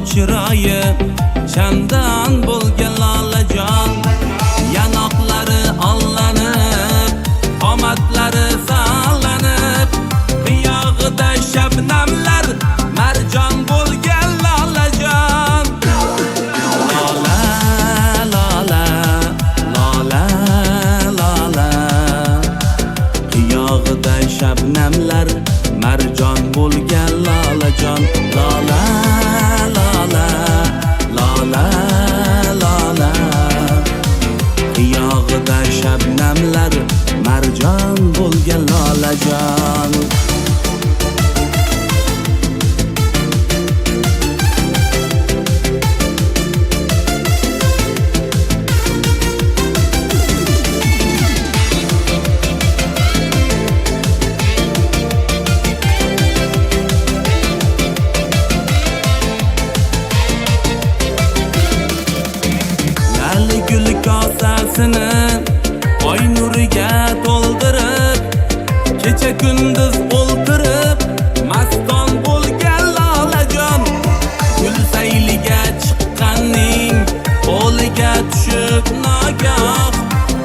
chiroyi shamdan bo'lgan lolajon. Yanoqlari ollanib, qomatlari sog'lanib, qiyog'ida shabnamlar marjon bo'lgan lolajon. Lola, lola, lola, lola, qiyog'ida shabnamlar marjon bo'lgan lolajon. Lola, lola, lola, lola, qiyog'ida shabnamlar marjon bo'lgan lolajon. Gul kosasini oy nuriga to'ldirib, kecha kunduz o'ltirib, maston bo'lgan lolajon. Gul sayliga chiqqanning qo'liga tushib nogoh,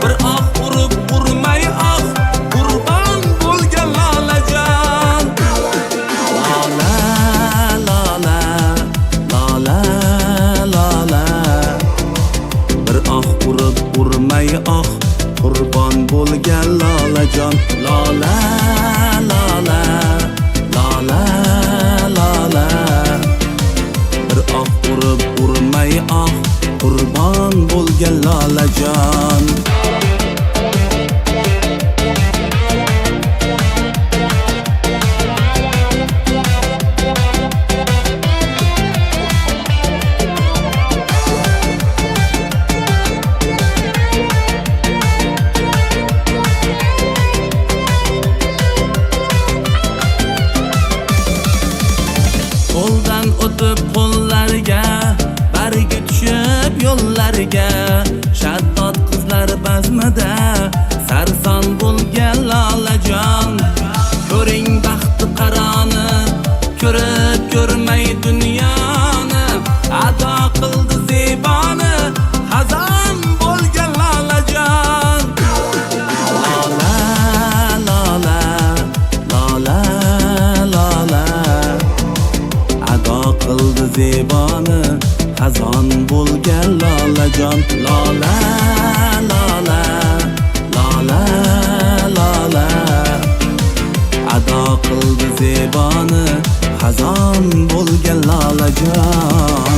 bir oq urib urmay oq qurbon bo'lgan lolajon. Lola, lola, lola, lola, bir oq urib urmay oq qurbon bo'lgan lolajon. Lola, lola, lola, lola, bir oq urib urmay oq qurbon bo'lgan lolajon. Qo'ldan o'tib qo'llarga, bargi tushib yo'llarga, shaddod qizlar bazmida sarson bo'lgan lolajon. Ko'ring baxti qaroni, ko'rib ko'rmay dunyoni, ado qildi zeboni, xazon bo'lgan lolajon. Lola, lola, lola, lola, ado qildi zeboni, xazon bo'lgan lolajon. Lola, lola, lola, lola, ado qildi zeboni, xazon bo'lgan lolajon.